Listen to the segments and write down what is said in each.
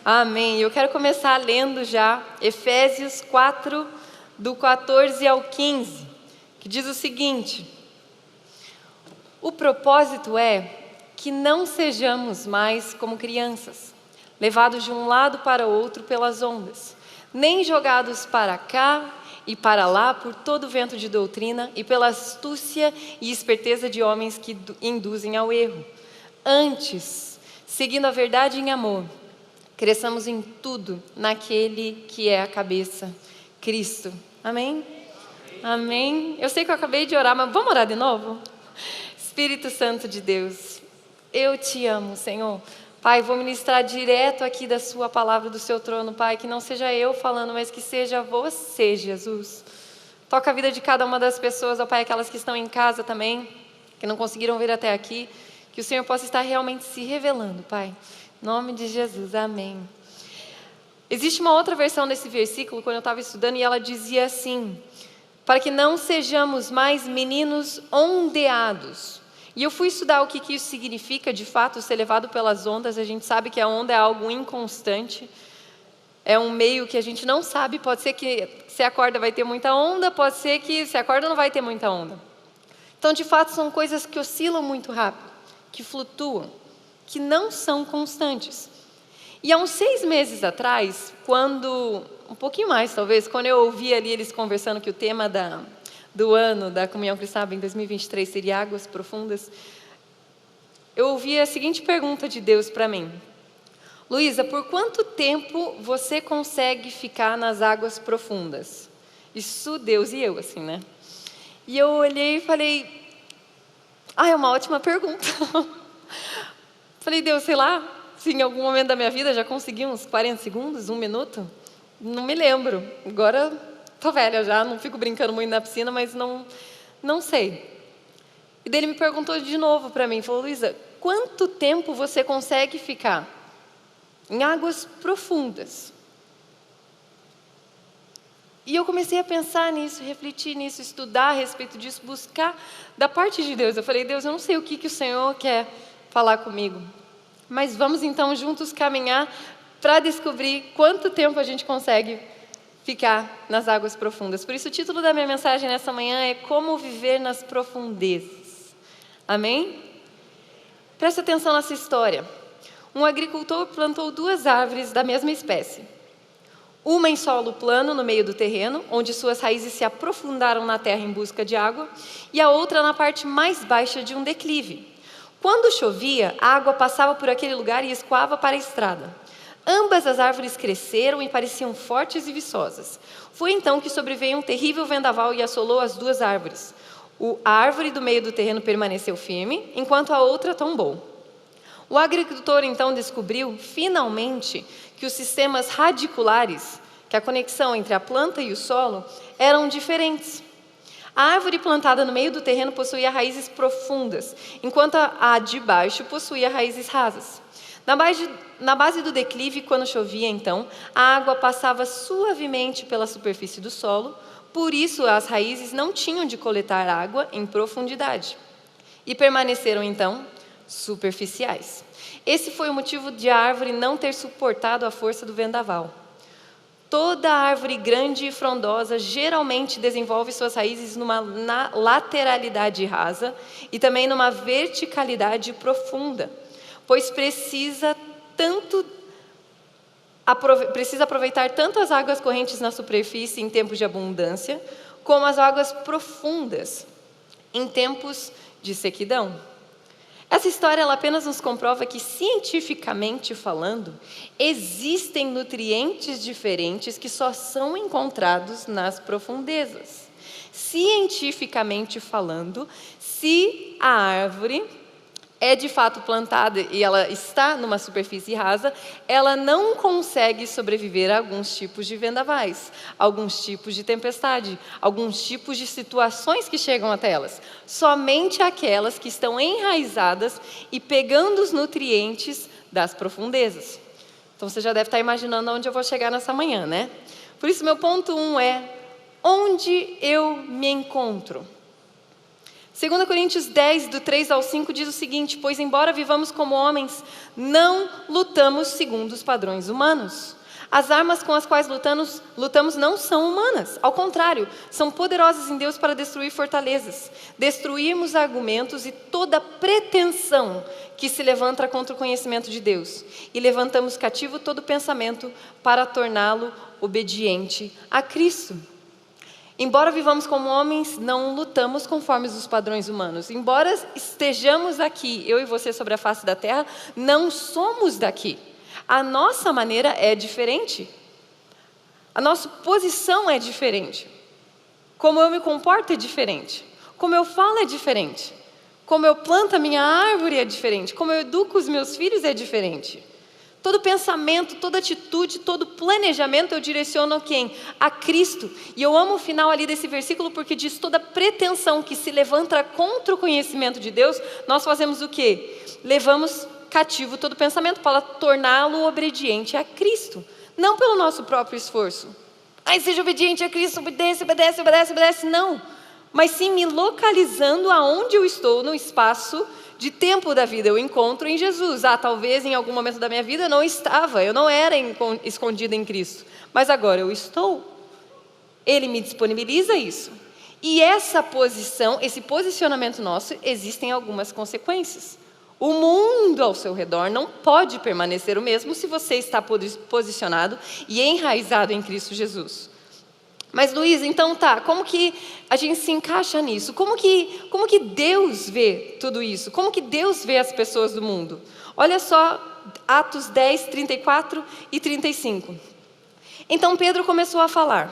Amém. Eu quero começar lendo já Efésios 4, do 14 ao 15, que diz o seguinte: o propósito é que não sejamos mais como crianças, levados de um lado para o outro pelas ondas, nem jogados para cá e para lá por todo vento de doutrina e pela astúcia e esperteza de homens que induzem ao erro. Antes, seguindo a verdade em amor, cresçamos em tudo naquele que é a cabeça, Cristo. Amém? Amém. Eu sei que eu acabei de orar, mas vamos orar de novo? Espírito Santo de Deus, eu te amo, Senhor. Pai, vou ministrar direto aqui da sua palavra, do seu trono, Pai, que não seja eu falando, mas que seja você, Jesus. Toca a vida de cada uma das pessoas, ó Pai, aquelas que estão em casa também, que não conseguiram vir até aqui, que o Senhor possa estar realmente se revelando, Pai. Em nome de Jesus, amém. Existe uma outra versão desse versículo, quando eu estava estudando, e ela dizia assim: para que não sejamos mais meninos ondeados. E eu fui estudar o que isso significa, de fato, ser levado pelas ondas. A gente sabe que a onda é algo inconstante, é um meio que a gente não sabe. Pode ser que se acorda vai ter muita onda, pode ser que se acorda não vai ter muita onda. Então, de fato, são coisas que oscilam muito rápido, que flutuam, que não são constantes. E há uns 6 meses atrás, um pouquinho mais talvez, quando eu ouvi ali eles conversando que o tema do ano da Comunhão Cristã em 2023 seria Águas Profundas, eu ouvi a seguinte pergunta de Deus para mim: Luísa, por quanto tempo você consegue ficar nas águas profundas? Isso Deus e eu, assim, né? E eu olhei e falei: é uma ótima pergunta. Falei: Deus, sei lá, se em algum momento da minha vida já consegui uns 40 segundos, 1 minuto, não me lembro. Agora estou velha já, não fico brincando muito na piscina, mas não sei. E daí ele me perguntou de novo para mim, falou: Luísa, quanto tempo você consegue ficar em águas profundas? E eu comecei a pensar nisso, refletir nisso, estudar a respeito disso, buscar da parte de Deus. Eu falei: Deus, eu não sei o que o Senhor quer falar comigo, mas vamos então juntos caminhar para descobrir quanto tempo a gente consegue ficar nas águas profundas. Por isso o título da minha mensagem nessa manhã é Como Viver nas Profundezas. Amém? Presta atenção nessa história. Um agricultor plantou 2 árvores da mesma espécie. Uma em solo plano no meio do terreno, onde suas raízes se aprofundaram na terra em busca de água, e a outra na parte mais baixa de um declive. Quando chovia, a água passava por aquele lugar e escoava para a estrada. Ambas as árvores cresceram e pareciam fortes e viçosas. Foi então que sobreveio um terrível vendaval e assolou as 2 árvores. A árvore do meio do terreno permaneceu firme, enquanto a outra tombou. O agricultor então descobriu, finalmente, que os sistemas radiculares, que a conexão entre a planta e o solo, eram diferentes. A árvore plantada no meio do terreno possuía raízes profundas, enquanto a de baixo possuía raízes rasas. Na base do declive, quando chovia, então, a água passava suavemente pela superfície do solo, por isso as raízes não tinham de coletar água em profundidade. E permaneceram, então, superficiais. Esse foi o motivo de a árvore não ter suportado a força do vendaval. Toda árvore grande e frondosa geralmente desenvolve suas raízes numa lateralidade rasa e também numa verticalidade profunda, pois precisa aproveitar tanto as águas correntes na superfície em tempos de abundância, como as águas profundas em tempos de sequidão. Essa história ela apenas nos comprova que, cientificamente falando, existem nutrientes diferentes que só são encontrados nas profundezas. Cientificamente falando, se a árvore é de fato plantada e ela está numa superfície rasa, ela não consegue sobreviver a alguns tipos de vendavais, alguns tipos de tempestade, alguns tipos de situações que chegam até elas. Somente aquelas que estão enraizadas e pegando os nutrientes das profundezas. Então você já deve estar imaginando onde eu vou chegar nessa manhã, né? Por isso meu ponto 1 é: onde eu me encontro? 2 Coríntios 10, do 3 ao 5, diz o seguinte: pois embora vivamos como homens, não lutamos segundo os padrões humanos. As armas com as quais lutamos não são humanas. Ao contrário, são poderosas em Deus para destruir fortalezas, destruirmos argumentos e toda pretensão que se levanta contra o conhecimento de Deus. E levantamos cativo todo pensamento para torná-lo obediente a Cristo. Embora vivamos como homens, não lutamos conforme os padrões humanos. Embora estejamos aqui, eu e você, sobre a face da terra, não somos daqui. A nossa maneira é diferente. A nossa posição é diferente. Como eu me comporto é diferente. Como eu falo é diferente. Como eu planto a minha árvore é diferente. Como eu educo os meus filhos é diferente. Todo pensamento, toda atitude, todo planejamento eu direciono a quem? A Cristo. E eu amo o final ali desse versículo porque diz: toda pretensão que se levanta contra o conhecimento de Deus, nós fazemos o quê? Levamos cativo todo pensamento para torná-lo obediente a Cristo. Não pelo nosso próprio esforço. Ai, seja obediente a Cristo, obedece, obedece, obedece, obedece. Não. Mas sim me localizando aonde eu estou no espaço de tempo da vida. Eu encontro em Jesus. Talvez em algum momento da minha vida eu não estava, eu não era escondida em Cristo. Mas agora eu estou. Ele me disponibiliza isso. E essa posição, esse posicionamento nosso, existem algumas consequências. O mundo ao seu redor não pode permanecer o mesmo se você está posicionado e enraizado em Cristo Jesus. Mas Luiz, então como que a gente se encaixa nisso? Como que Deus vê tudo isso? Como que Deus vê as pessoas do mundo? Olha só Atos 10, 34 e 35. Então Pedro começou a falar: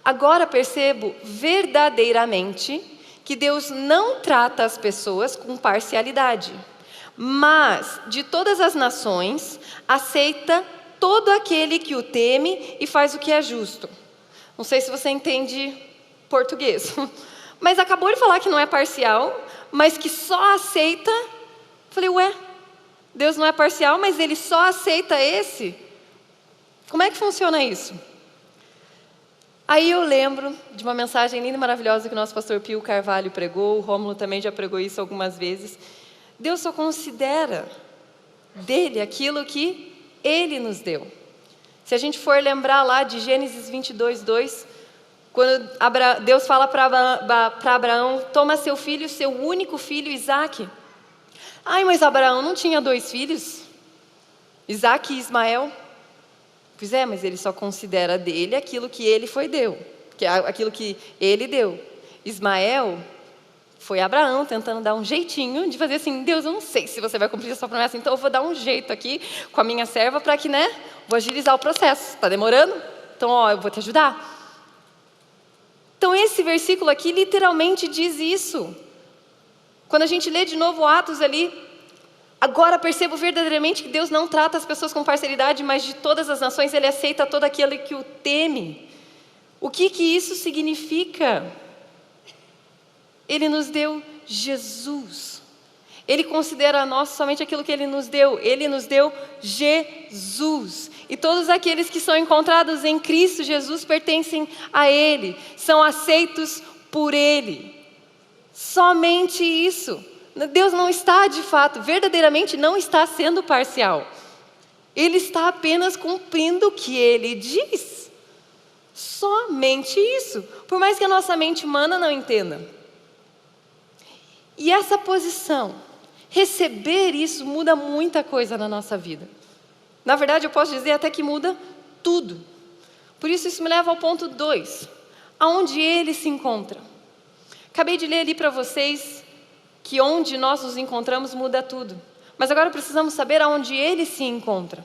agora percebo verdadeiramente que Deus não trata as pessoas com parcialidade, mas de todas as nações aceita todo aquele que o teme e faz o que é justo. Não sei se você entende português, mas acabou de falar que não é parcial, mas que só aceita. Falei, Deus não é parcial, mas Ele só aceita esse? Como é que funciona isso? Aí eu lembro de uma mensagem linda e maravilhosa que o nosso pastor Pio Carvalho pregou, o Rômulo também já pregou isso algumas vezes. Deus só considera dele aquilo que Ele nos deu. Se a gente for lembrar lá de Gênesis 22, 2, quando Deus fala para Abraão: toma seu filho, seu único filho, Isaque. Mas Abraão não tinha 2 filhos? Isaque e Ismael? Pois é, mas ele só considera dele aquilo que ele aquilo que ele deu. Ismael foi Abraão tentando dar um jeitinho de fazer assim: Deus, eu não sei se você vai cumprir a sua promessa, então eu vou dar um jeito aqui com a minha serva para que, vou agilizar o processo. Está demorando? Então, eu vou te ajudar. Então, esse versículo aqui literalmente diz isso. Quando a gente lê de novo Atos ali: agora percebo verdadeiramente que Deus não trata as pessoas com parcialidade, mas de todas as nações Ele aceita todo aquele que o teme. O que isso significa? Ele nos deu Jesus. Ele considera a nós somente aquilo que Ele nos deu. Ele nos deu Jesus. E todos aqueles que são encontrados em Cristo Jesus pertencem a Ele. São aceitos por Ele. Somente isso. Deus não está de fato, verdadeiramente não está sendo parcial. Ele está apenas cumprindo o que Ele diz. Somente isso. Por mais que a nossa mente humana não entenda. E essa posição, receber isso, muda muita coisa na nossa vida. Na verdade, eu posso dizer até que muda tudo. Por isso me leva ao ponto 2, aonde Ele se encontra. Acabei de ler ali para vocês que onde nós nos encontramos muda tudo. Mas agora precisamos saber aonde Ele se encontra.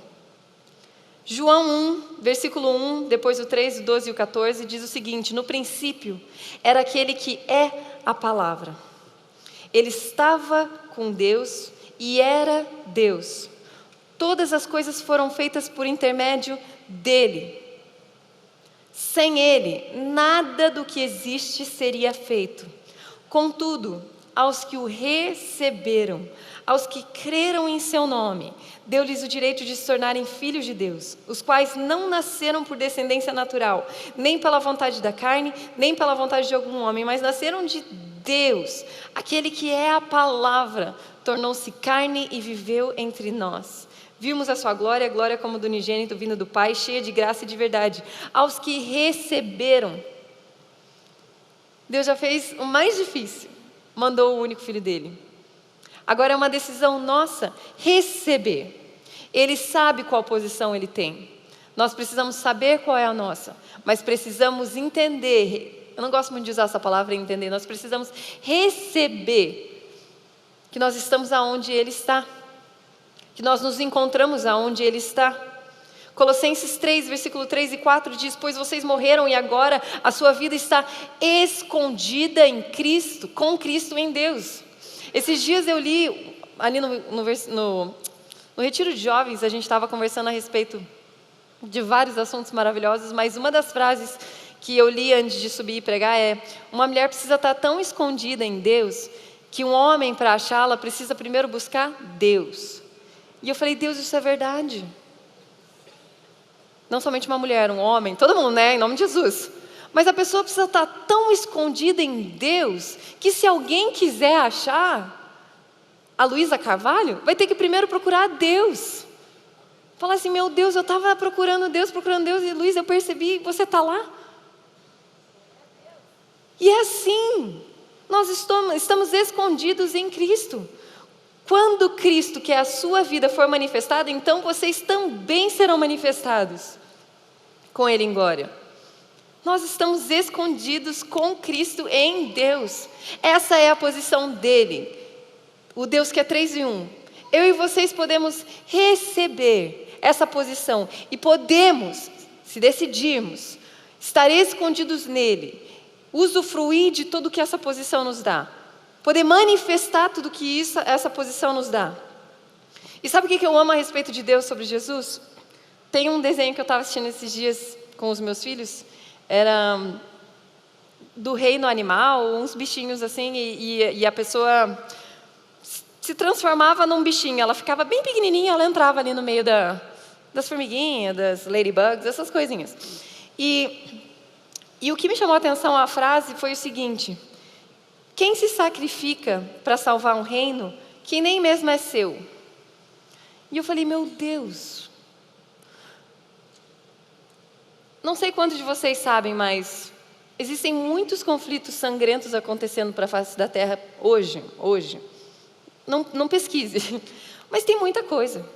João 1, versículo 1, depois o 3, o 12 e o 14, diz o seguinte: no princípio era aquele que é a palavra. Ele estava com Deus e era Deus. Todas as coisas foram feitas por intermédio dele. Sem ele, nada do que existe seria feito. Contudo, aos que o receberam, aos que creram em seu nome, deu-lhes o direito de se tornarem filhos de Deus, os quais não nasceram por descendência natural, nem pela vontade da carne, nem pela vontade de algum homem, mas nasceram de Deus. Aquele que é a palavra tornou-se carne e viveu entre nós. Vimos a sua glória, a glória como do unigênito vindo do Pai, cheia de graça e de verdade. Aos que receberam, Deus já fez o mais difícil, mandou o único filho dele. Agora é uma decisão nossa receber. Ele sabe qual posição ele tem. Nós precisamos saber qual é a nossa, mas precisamos entender. Eu não gosto muito de usar essa palavra entender. Nós precisamos receber que nós estamos aonde ele está, que nós nos encontramos aonde ele está. Colossenses 3, versículo 3 e 4 diz: pois vocês morreram e agora a sua vida está escondida em Cristo, com Cristo em Deus. Esses dias eu li, ali no retiro de jovens, a gente estava conversando a respeito de vários assuntos maravilhosos, mas uma das frases que eu li antes de subir e pregar é: uma mulher precisa estar tão escondida em Deus, que um homem, para achá-la, precisa primeiro buscar Deus. E eu falei: Deus, isso é verdade. Não somente uma mulher, um homem, todo mundo, né? Em nome de Jesus. Mas a pessoa precisa estar tão escondida em Deus, que se alguém quiser achar a Luísa Carvalho, vai ter que primeiro procurar Deus. Falar assim: meu Deus, eu estava procurando Deus, e Luísa, eu percebi, você está lá. E é assim, nós estamos escondidos em Cristo. Quando Cristo, que é a sua vida, for manifestado, então vocês também serão manifestados com Ele em glória. Nós estamos escondidos com Cristo em Deus. Essa é a posição dele, o Deus que é 3 em 1. Eu e vocês podemos receber essa posição e podemos, se decidirmos, estar escondidos nele, usufruir de tudo que essa posição nos dá, poder manifestar tudo que essa posição nos dá. E sabe o que eu amo a respeito de Deus sobre Jesus? Tem um desenho que eu estava assistindo esses dias com os meus filhos, era do reino animal, uns bichinhos assim, e a pessoa se transformava num bichinho, ela ficava bem pequenininha, ela entrava ali no meio das formiguinhas, das ladybugs, essas coisinhas. E o que me chamou a atenção a frase foi o seguinte: quem se sacrifica para salvar um reino que nem mesmo é seu? E eu falei: meu Deus, não sei quantos de vocês sabem, mas existem muitos conflitos sangrentos acontecendo para a face da terra hoje. Não pesquise, mas tem muita coisa.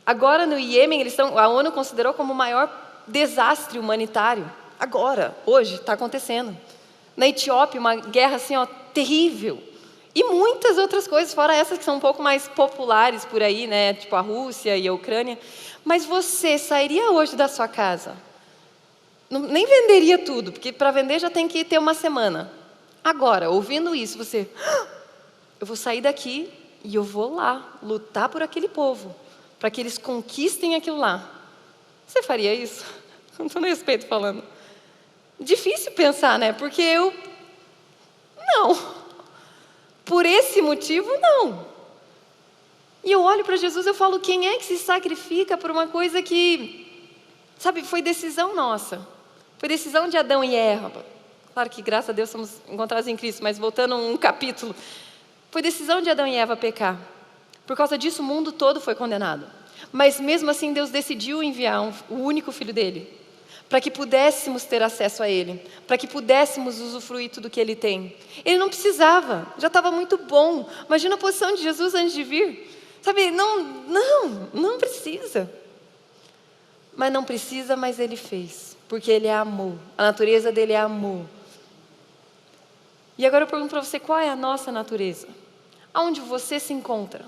Agora no Iêmen, a ONU considerou como o maior desastre humanitário. Agora, hoje, está acontecendo. Na Etiópia, uma guerra assim, terrível. E muitas outras coisas, fora essas que são um pouco mais populares por aí, né? Tipo a Rússia e a Ucrânia. Mas você sairia hoje da sua casa? Nem venderia tudo, porque para vender já tem que ter uma semana. Agora, ouvindo isso, você... eu vou sair daqui e eu vou lá lutar por aquele povo, para que eles conquistem aquilo lá. Você faria isso? Com todo respeito falando. Difícil pensar, né? Porque eu... não. Por esse motivo, não. E eu olho para Jesus e eu falo: quem é que se sacrifica por uma coisa que, sabe, foi decisão nossa. Foi decisão de Adão e Eva. Claro que, graças a Deus, somos encontrados em Cristo, mas voltando um capítulo. Foi decisão de Adão e Eva pecar. Por causa disso, o mundo todo foi condenado. Mas mesmo assim, Deus decidiu enviar o único filho dele, para que pudéssemos ter acesso a Ele, para que pudéssemos usufruir tudo que Ele tem. Ele não precisava, já estava muito bom. Imagina a posição de Jesus antes de vir. Sabe, não precisa. Mas não precisa, mas Ele fez, porque Ele é amor. A natureza dele é amor. E agora eu pergunto para você, qual é a nossa natureza? Aonde você se encontra?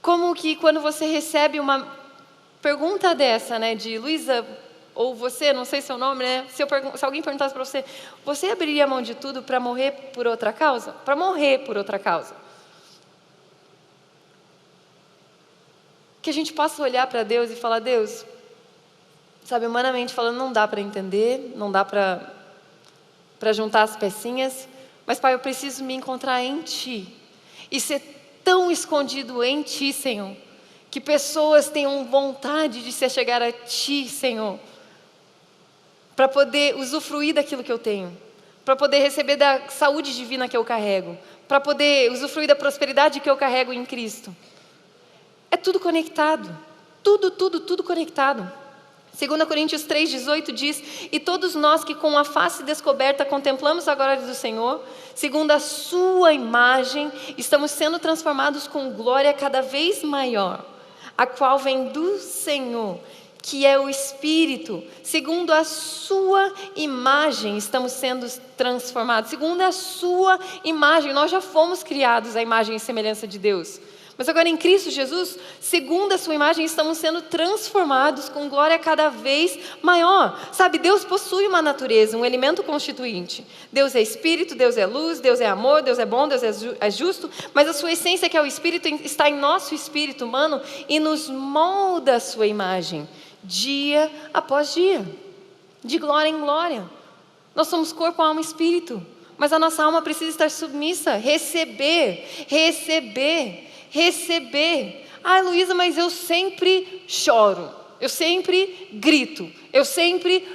Como que quando você recebe uma pergunta dessa, né, de Luísa, ou você, não sei seu nome, né, se alguém perguntasse para você, você abriria a mão de tudo para morrer por outra causa? Para morrer por outra causa. Que a gente possa olhar para Deus e falar, Deus, sabe, humanamente falando, não dá para entender, não dá para juntar as pecinhas, mas Pai, eu preciso me encontrar em Ti, e ser tão escondido em Ti, Senhor, que pessoas tenham vontade de se chegar a Ti, Senhor, para poder usufruir daquilo que eu tenho, para poder receber da saúde divina que eu carrego, para poder usufruir da prosperidade que eu carrego em Cristo. É tudo conectado, tudo conectado. 2 Coríntios 3,18 diz, e todos nós que com a face descoberta contemplamos a glória do Senhor, segundo a sua imagem, estamos sendo transformados com glória cada vez maior, a qual vem do Senhor, que é o Espírito. Segundo a sua imagem estamos sendo transformados, segundo a sua imagem, nós já fomos criados à imagem e semelhança de Deus. Mas agora em Cristo Jesus, segundo a sua imagem, estamos sendo transformados com glória cada vez maior. Sabe, Deus possui uma natureza, um elemento constituinte. Deus é Espírito, Deus é luz, Deus é amor, Deus é bom, Deus é justo. Mas a sua essência, que é o Espírito, está em nosso espírito humano e nos molda a sua imagem, dia após dia, de glória em glória. Nós somos corpo, alma e espírito. Mas a nossa alma precisa estar submissa, receber. Ah, Luísa, mas eu sempre choro, eu sempre grito, eu sempre...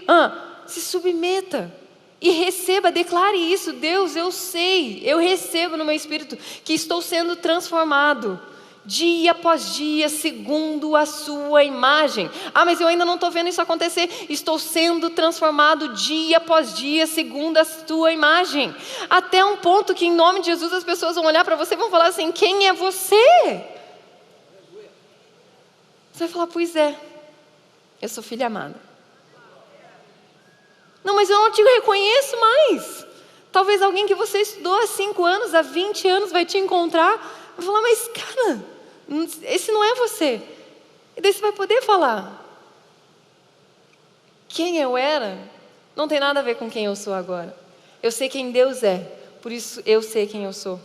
se submeta e receba, declare isso. Deus, eu sei, eu recebo no meu espírito que estou sendo transformado dia após dia, segundo a sua imagem. Ah, mas eu ainda não estou vendo isso acontecer. Estou sendo transformado dia após dia, segundo a sua imagem. Até um ponto que, em nome de Jesus, as pessoas vão olhar para você e vão falar assim, quem é você? Você vai falar, pois é, eu sou filha amada. Não, mas eu não te reconheço mais. Talvez alguém que você estudou há 5 anos, há 20 anos, vai te encontrar, vai falar, mas cara, esse não é você. E daí você vai poder falar, quem eu era não tem nada a ver com quem eu sou agora. Eu sei quem Deus é, por isso eu sei quem eu sou.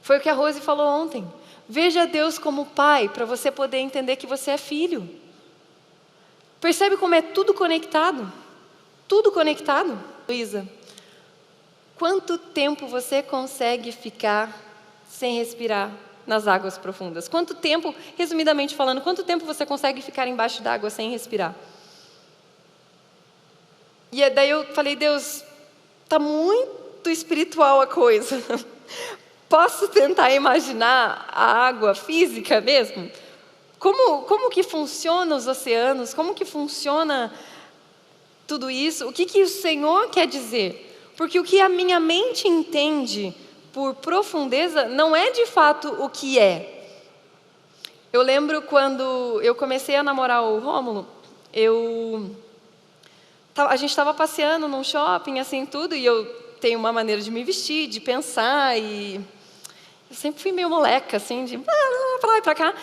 Foi o que a Rose falou ontem. Veja Deus como Pai, para você poder entender que você é filho. Percebe como é tudo conectado? Tudo conectado. Luísa, quanto tempo você consegue ficar sem respirar nas águas profundas? Quanto tempo, resumidamente falando, quanto tempo você consegue ficar embaixo d'água sem respirar? E daí eu falei, Deus, está muito espiritual a coisa. Posso tentar imaginar a água física mesmo? Como que funciona os oceanos? Como que funciona tudo isso? O que o Senhor quer dizer? Porque o que a minha mente entende por profundeza não é de fato o que é. Eu lembro quando eu comecei a namorar o Rômulo, a gente estava passeando num shopping, assim, tudo, e eu tenho uma maneira de me vestir, de pensar, e eu sempre fui meio moleca, assim, de para lá e para cá.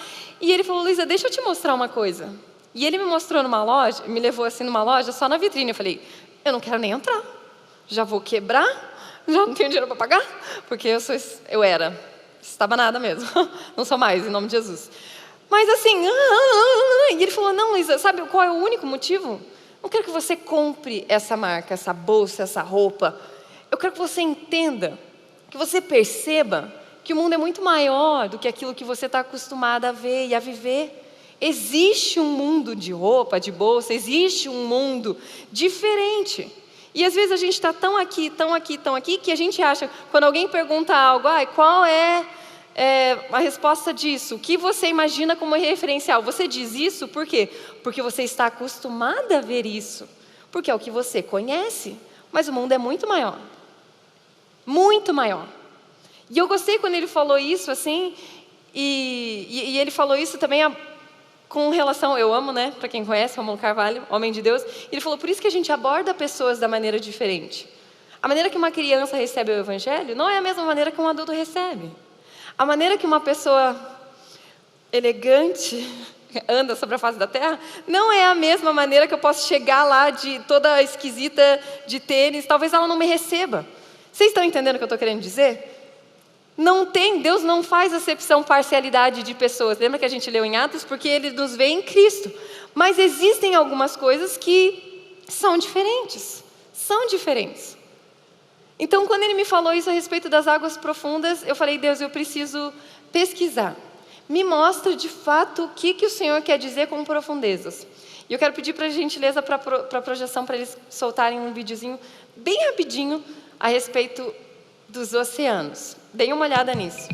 E ele falou, Luísa, deixa eu te mostrar uma coisa. E ele me mostrou numa loja, me levou assim numa loja, só na vitrine. Eu falei, eu não quero nem entrar, já vou quebrar, já não tenho dinheiro para pagar, porque eu era estabanada mesmo, não sou mais, em nome de Jesus. Mas assim, e ele falou, não, Luísa, sabe qual é o único motivo? Não quero que você compre essa marca, essa bolsa, essa roupa. Eu quero que você entenda, que você perceba que o mundo é muito maior do que aquilo que você está acostumada a ver e a viver. Existe um mundo de roupa, de bolsa, existe um mundo diferente. E às vezes a gente está tão aqui, que a gente acha, quando alguém pergunta algo, qual é a resposta disso? O que você imagina como referencial? Você diz isso por quê? Porque você está acostumada a ver isso. Porque é o que você conhece. Mas o mundo é muito maior. Muito maior. E eu gostei quando ele falou isso, assim, e ele falou isso também com relação, eu amo, né, para quem conhece, Rômulo Carvalho, homem de Deus, ele falou, por isso que a gente aborda pessoas da maneira diferente. A maneira que uma criança recebe o Evangelho não é a mesma maneira que um adulto recebe. A maneira que uma pessoa elegante anda sobre a face da terra não é a mesma maneira que eu posso chegar lá de toda esquisita de tênis. Talvez ela não me receba. Vocês estão entendendo o que eu estou querendo dizer? Deus não faz acepção, parcialidade de pessoas. Lembra que a gente leu em Atos? Porque Ele nos vê em Cristo. Mas existem algumas coisas que são diferentes. São diferentes. Então, quando Ele me falou isso a respeito das águas profundas, eu falei, Deus, eu preciso pesquisar. Me mostra, de fato, o que o Senhor quer dizer com profundezas. E eu quero pedir para a gentileza, para a projeção, para eles soltarem um videozinho bem rapidinho a respeito dos oceanos. Deem uma olhada nisso.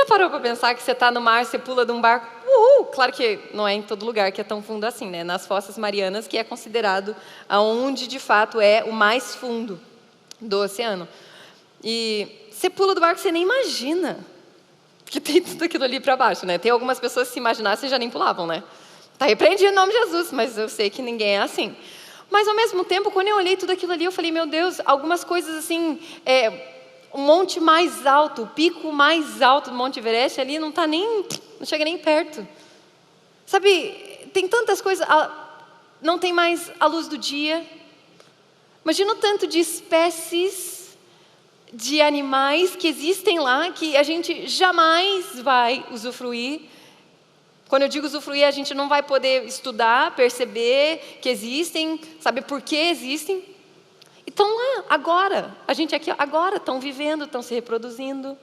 Parou para pensar que você está no mar, você pula de um barco, Claro que não é em todo lugar que é tão fundo assim, né? Nas Fossas Marianas, que é considerado aonde de fato é o mais fundo do oceano. E você pula do barco, você nem imagina que tem tudo aquilo ali para baixo, né? Tem algumas pessoas que se imaginassem já nem pulavam, né? Tá repreendido em nome de Jesus, mas eu sei que ninguém é assim. Mas ao mesmo tempo, quando eu olhei tudo aquilo ali, eu falei, meu Deus, algumas coisas assim, o monte mais alto, o pico mais alto do Monte Everest ali não chega nem perto. Sabe, tem tantas coisas, não tem mais a luz do dia. Imagina o tanto de espécies de animais que existem lá, que a gente jamais vai usufruir. Quando eu digo usufruir, a gente não vai poder estudar, perceber que existem, saber por que existem. E estão lá, agora. A gente aqui, agora, estão vivendo, estão se reproduzindo.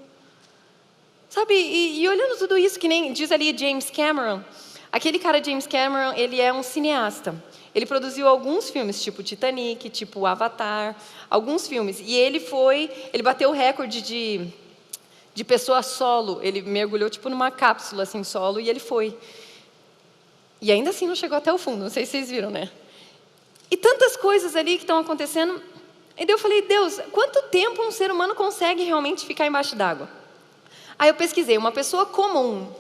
Sabe, e olhando tudo isso, que nem diz ali James Cameron. Aquele cara James Cameron, ele é um cineasta. Ele produziu alguns filmes, tipo Titanic, tipo Avatar, alguns filmes. E ele bateu o recorde de pessoa solo. Ele mergulhou tipo numa cápsula assim solo e ele foi. E ainda assim não chegou até o fundo, não sei se vocês viram, né? E tantas coisas ali que estão acontecendo. E daí eu falei, Deus, quanto tempo um ser humano consegue realmente ficar embaixo d'água? Aí eu pesquisei, uma pessoa comum,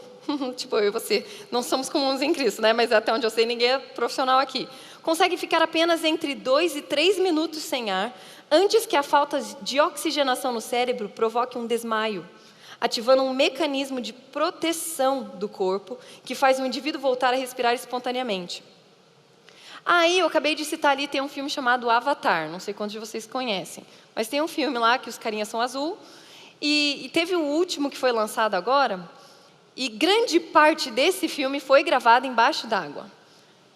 tipo eu e você, não somos comuns em Cristo, né? Mas até onde eu sei, ninguém é profissional aqui. Consegue ficar apenas entre 2 e 3 minutos sem ar, antes que a falta de oxigenação no cérebro provoque um desmaio, ativando um mecanismo de proteção do corpo, que faz o indivíduo voltar a respirar espontaneamente. Aí, eu acabei de citar ali, tem um filme chamado Avatar, não sei quantos de vocês conhecem, mas tem um filme lá que os carinhas são azul, e teve o último que foi lançado agora, e grande parte desse filme foi gravada embaixo d'água.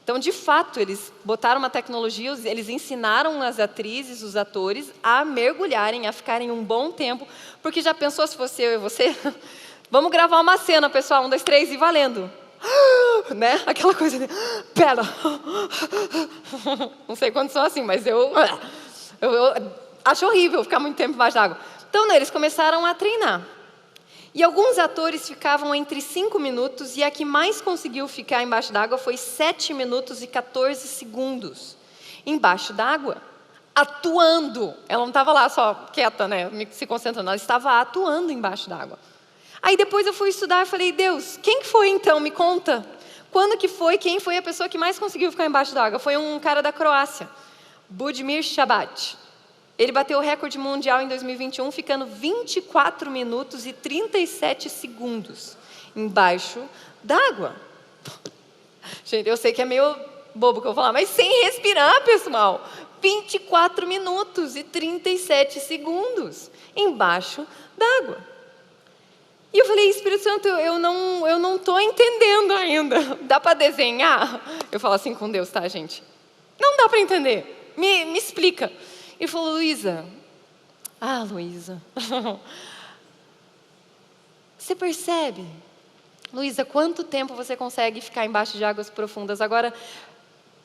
Então, de fato, eles botaram uma tecnologia, eles ensinaram as atrizes, os atores, a mergulharem, a ficarem um bom tempo, porque já pensou se fosse eu e você? Vamos gravar uma cena, pessoal, 1, 2, 3 e valendo. Né? Aquela coisa de, pera, não sei quantos são assim, mas eu acho horrível ficar muito tempo embaixo d'água. Então, eles começaram a treinar. E alguns atores ficavam entre 5 minutos, e a que mais conseguiu ficar embaixo d'água foi 7 minutos e 14 segundos. Embaixo d'água, atuando. Ela não estava lá só quieta, né, se concentrando, ela estava atuando embaixo d'água. Aí depois eu fui estudar e falei, Deus, quem que foi então? Me conta. Quando que foi? Quem foi a pessoa que mais conseguiu ficar embaixo d'água? Foi um cara da Croácia, Budimir Shabat. Ele bateu o recorde mundial em 2021, ficando 24 minutos e 37 segundos embaixo d'água. Gente, eu sei que é meio bobo que eu vou falar, mas sem respirar, pessoal. 24 minutos e 37 segundos embaixo d'água. E eu falei, Espírito Santo, eu não estou entendendo ainda. Dá para desenhar? Eu falo assim com Deus, tá, gente? Não dá para entender. Me explica. Ele falou, Luísa. Luísa. Você percebe? Luísa, quanto tempo você consegue ficar embaixo de águas profundas? Agora,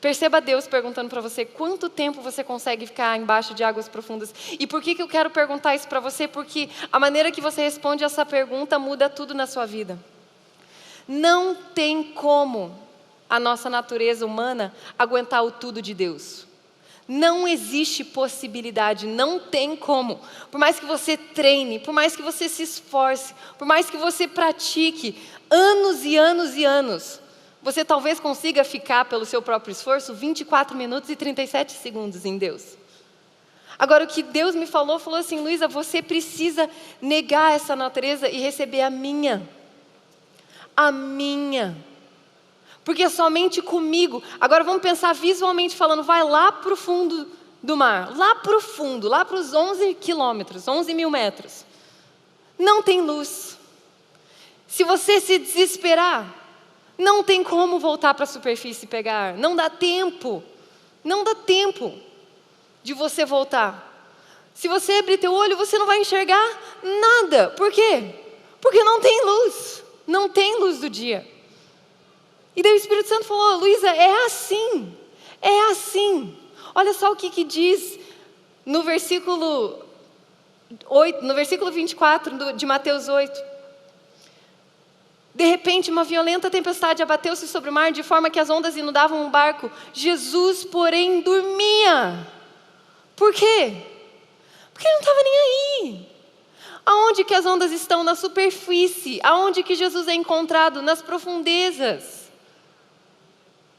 Perceba Deus perguntando para você quanto tempo você consegue ficar embaixo de águas profundas. E por que eu quero perguntar isso para você? Porque a maneira que você responde essa pergunta muda tudo na sua vida. Não tem como a nossa natureza humana aguentar o tudo de Deus. Não existe possibilidade, não tem como. Por mais que você treine, por mais que você se esforce, por mais que você pratique anos e anos e anos, você talvez consiga ficar, pelo seu próprio esforço, 24 minutos e 37 segundos em Deus. Agora, o que Deus me falou assim: Luísa, você precisa negar essa natureza e receber a minha. A minha. Porque somente comigo. Agora vamos pensar visualmente falando, vai lá para o fundo do mar, lá para o fundo, lá para os 11 quilômetros, 11 mil metros. Não tem luz. Se você se desesperar, não tem como voltar para a superfície e pegar. Não dá tempo. Não dá tempo de você voltar. Se você abrir teu olho, você não vai enxergar nada. Por quê? Porque não tem luz. Não tem luz do dia. E daí o Espírito Santo falou: Luísa, é assim. É assim. Olha só o que diz no versículo 8, no versículo 24 de Mateus 8. De repente, uma violenta tempestade abateu-se sobre o mar, de forma que as ondas inundavam o barco. Jesus, porém, dormia. Por quê? Porque ele não estava nem aí. Aonde que as ondas estão? Na superfície. Aonde que Jesus é encontrado? Nas profundezas.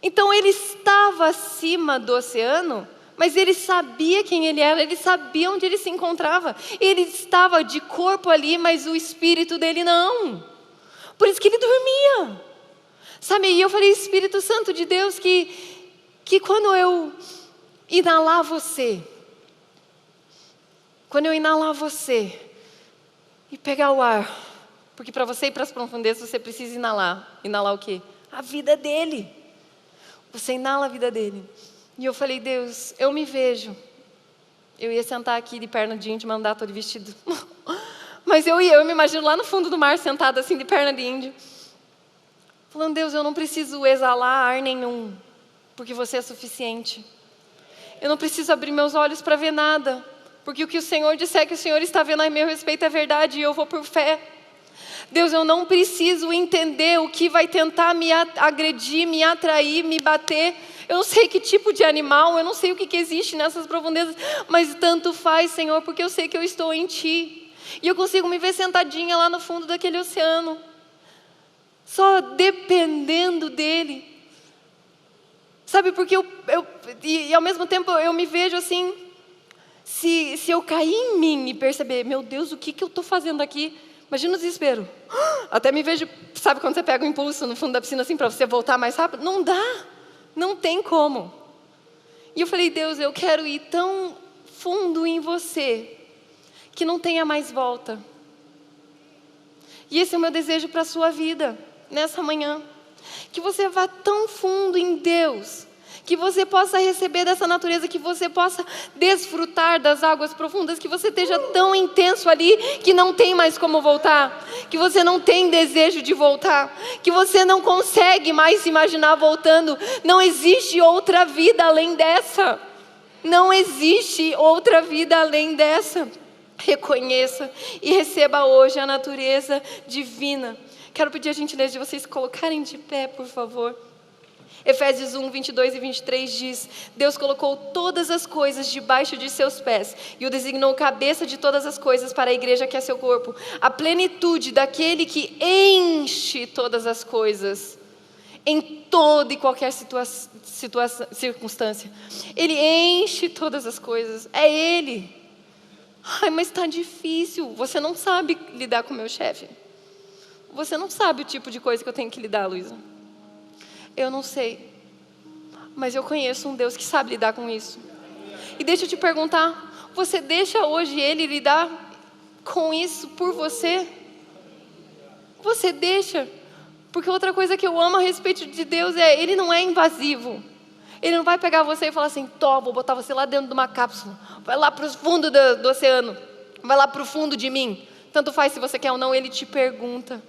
Então, ele estava acima do oceano, mas ele sabia quem ele era, ele sabia onde ele se encontrava. Ele estava de corpo ali, mas o espírito dele não. Por isso que ele dormia. Sabe, e eu falei: Espírito Santo de Deus, que quando eu inalar você, e pegar o ar, porque para você ir para as profundezas você precisa inalar. Inalar o quê? A vida dele. Você inala a vida dele. E eu falei: Deus, eu me vejo. Eu ia sentar aqui de perna de índio, mandar todo vestido. Mas eu me imagino lá no fundo do mar, sentada assim, de perna de índio. Falando: Deus, eu não preciso exalar ar nenhum, porque você é suficiente. Eu não preciso abrir meus olhos para ver nada, porque o que o Senhor disser que o Senhor está vendo a meu respeito é verdade, e eu vou por fé. Deus, eu não preciso entender o que vai tentar me agredir, me atrair, me bater. Eu não sei que tipo de animal, eu não sei o que existe nessas profundezas, mas tanto faz, Senhor, porque eu sei que eu estou em Ti. E eu consigo me ver sentadinha lá no fundo daquele oceano, só dependendo dele. Sabe, porque e ao mesmo tempo eu me vejo assim, se eu cair em mim e perceber: meu Deus, o que eu estou fazendo aqui? Imagina o desespero. Até me vejo, sabe quando você pega um impulso no fundo da piscina assim para você voltar mais rápido? Não dá, não tem como. E eu falei: Deus, eu quero ir tão fundo em você, que não tenha mais volta. E esse é o meu desejo para a sua vida, nessa manhã. Que você vá tão fundo em Deus, que você possa receber dessa natureza, que você possa desfrutar das águas profundas, que você esteja tão intenso ali, que não tem mais como voltar, que você não tem desejo de voltar, que você não consegue mais se imaginar voltando. Não existe outra vida além dessa. Não existe outra vida além dessa. Reconheça e receba hoje a natureza divina. Quero pedir a gentileza de vocês colocarem de pé, por favor. Efésios 1, 22 e 23 diz: Deus colocou todas as coisas debaixo de seus pés e o designou cabeça de todas as coisas para a igreja, que é seu corpo, a plenitude daquele que enche todas as coisas em toda e qualquer circunstância. Ele enche todas as coisas, é Ele. Ai, mas está difícil. Você não sabe lidar com o meu chefe. Você não sabe o tipo de coisa que eu tenho que lidar, Luísa. Eu não sei. Mas eu conheço um Deus que sabe lidar com isso. E deixa eu te perguntar, você deixa hoje Ele lidar com isso por você? Você deixa? Porque outra coisa que eu amo a respeito de Deus é: Ele não é invasivo. Ele não vai pegar você e falar assim: vou botar você lá dentro de uma cápsula, vai lá para o fundo do oceano, vai lá para o fundo de mim. Tanto faz se você quer ou não. Ele te pergunta.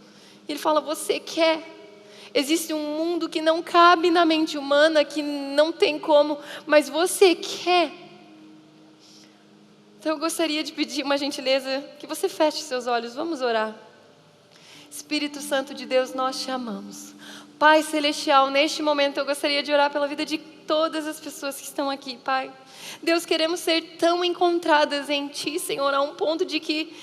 Ele fala: você quer? Existe um mundo que não cabe na mente humana, que não tem como, mas você quer. Então eu gostaria de pedir uma gentileza, que você feche seus olhos, vamos orar. Espírito Santo de Deus, nós te amamos. Pai Celestial, neste momento eu gostaria de orar pela vida de todas as pessoas que estão aqui, Pai. Deus, queremos ser tão encontradas em Ti, Senhor, a um ponto de que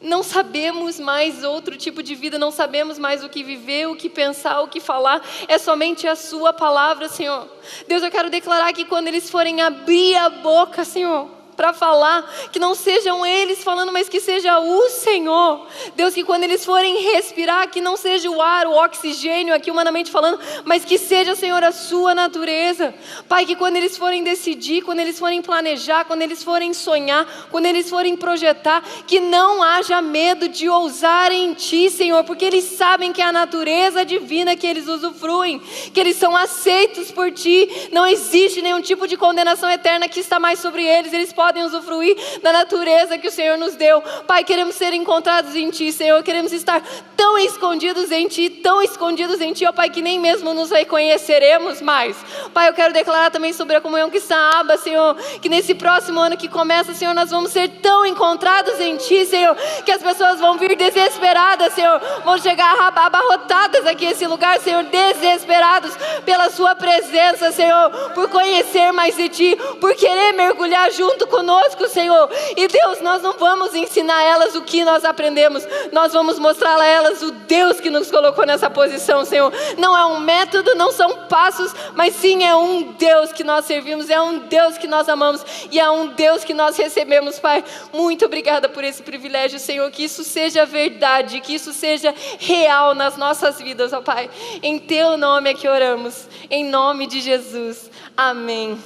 não sabemos mais outro tipo de vida, não sabemos mais o que viver, o que pensar, o que falar, é somente a Sua palavra, Senhor. Deus, eu quero declarar que quando eles forem abrir a boca, Senhor, para falar, que não sejam eles falando, mas que seja o Senhor. Deus, que quando eles forem respirar, que não seja o ar, o oxigênio aqui humanamente falando, mas que seja, Senhor, a sua natureza. Pai, que quando eles forem decidir, quando eles forem planejar, quando eles forem sonhar, quando eles forem projetar, que não haja medo de ousar em Ti, Senhor, porque eles sabem que é a natureza divina que eles usufruem, que eles são aceitos por Ti, não existe nenhum tipo de condenação eterna que está mais sobre eles, eles podem usufruir da natureza que o Senhor nos deu. Pai, queremos ser encontrados em Ti, Senhor, queremos estar tão escondidos em Ti, ó Pai, que nem mesmo nos reconheceremos mais. Pai, eu quero declarar também sobre a comunhão que está aba, Senhor, que nesse próximo ano que começa, Senhor, nós vamos ser tão encontrados em Ti, Senhor, que as pessoas vão vir desesperadas, Senhor, vão chegar abarrotadas aqui nesse lugar, Senhor, desesperados pela Sua presença, Senhor, por conhecer mais de Ti, por querer mergulhar junto conosco, Senhor. E Deus, nós não vamos ensinar a elas o que nós aprendemos, nós vamos mostrar a elas o Deus que nos colocou nessa posição, Senhor. Não é um método, não são passos, mas sim é um Deus que nós servimos, é um Deus que nós amamos e é um Deus que nós recebemos, Pai. Muito obrigada por esse privilégio, Senhor, que isso seja verdade, que isso seja real nas nossas vidas, ó Pai. Em Teu nome é que oramos, em nome de Jesus. Amém.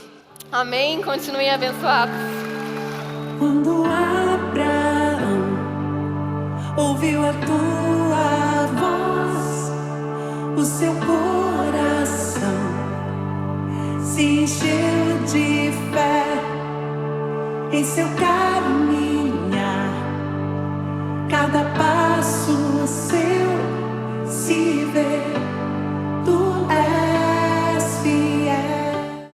Amém. Continuem abençoados. Quando Abraão ouviu a Tua voz, o seu coração se encheu de fé em seu caminhar. Cada passo seu se vê, Tu és